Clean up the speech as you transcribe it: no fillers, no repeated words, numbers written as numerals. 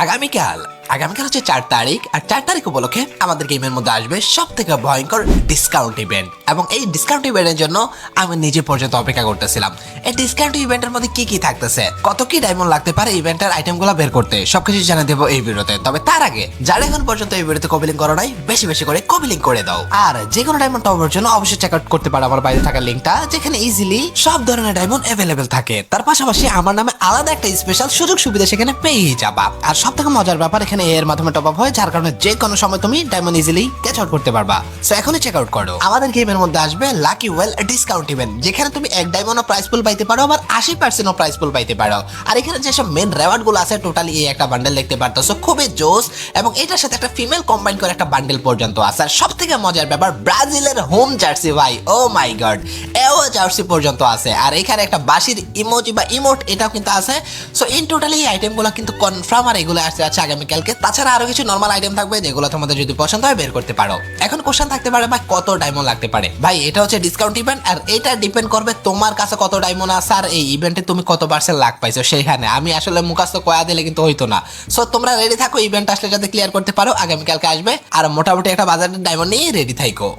আগামীকাল আগামীকাল হচ্ছে 4 তারিখ, আর 4 তারিখ উপলক্ষে আমাদের গেমের মধ্যে আসবে সব থেকে ভয়ঙ্কর ডিসকাউন্ট ইভেন্ট। এবং এই ডিসকাউন্ট ইভেন্টের জন্য আমি নিজে পর্যন্ত অপেক্ষা করতেছিলাম। এই ডিসকাউন্ট ইভেন্টের মধ্যে কি কি থাকতেছে, কত কি ডায়মন্ড লাগতে পারে ইভেন্টের আইটেমগুলো বের করতে, সবকিছু জানিয়ে দেবো এই ভিডিওতে। তবে তার আগে যারা এখন পর্যন্ত এই ভিডিওতে কপিলিং করো নাই, বেশি বেশি করে কপিলিং করে দাও। আর যে কোনো ডায়মন্ড টপার জন্য অবশ্যই চেক আউট করতে পারো আমার বাইরে থাকা লিঙ্কটা, যেখানে ইজিলি সব ধরনের ডায়মন্ড অ্যাভেলেবেল থাকে। তার পাশাপাশি আমার নামে আলাদা একটা স্পেশাল সুযোগ সুবিধা সেখানে পেয়ে যাবা। আর সব থেকে মজার ব্যাপার, এখানে এর মাধ্যমে টপ আপ হয়, যার কারণে যে কোনো সময় তুমি ডায়মন্ড ইজিলি ক্যাচ আউট করতে পারবা। সো এখনই চেক আউট করো। আমাদের গেমের মধ্যে আসবে লাকি ওয়েল ডিসকাউন্ট ইভেন্ট, যেখানে তুমি 1 ডায়মন্ড প্রাইস পুল পাইতে পারো, আবার 80% প্রাইস পুল পাইতে পারো। আর এখানে যেসব মেন রিওয়ার্ড গুলো আছে, টোটালি এই একটা বান্ডেল দেখতে পারতেছো, খুবই জোস। এবং এটার সাথে একটা ফিমেল কম্বাইন করে একটা বান্ডেল পর্যন্ত আছে। আর সব থেকে মজার ব্যাপার, ব্রাজিলের হোম জার্সি ভাই, ও মাই গড, এও জার্সি পর্যন্ত আছে। আর এখানে একটা বাঁশির ইমোজি বা ইমোট, এটাও কিন্তু আছে। সো ইন টোটালি এই আইটেমগুলো কিন্তু কনফার্ম, আর এগুলো আসছে আগামীকালকে। তাছাড়া আরো কিছু নরমাল আইটেম থাকবে, যেগুলো তোমাদের যদি পছন্দ হয় বের করতে পারো। এখন কোশ্চেন থাকতে পারে ভাই, কত ডায়মন্ড লাগতে পারে? ভাই এটা হচ্ছে ডিসকাউন্ট ইভেন্ট, আর এটা ডিপেন্ড করবে তোমার কাছে কত ডায়মন্ড আছে, আর এই ইভেন্টে তুমি কত পার্সেন্ট লাভ পাইছো সেখানে। আমি আসলে মুখস্থ কয়া দিলে কিন্তু হইতো না। সো তোমরা রেডি থাকো, ইভেন্ট আসলে যাতে ক্লিয়ার করতে পারো। আগামীকালকে আসবে, আর মোটামুটি একটা বাজারের ডায়মন্ড নিয়ে রেডি থাকো।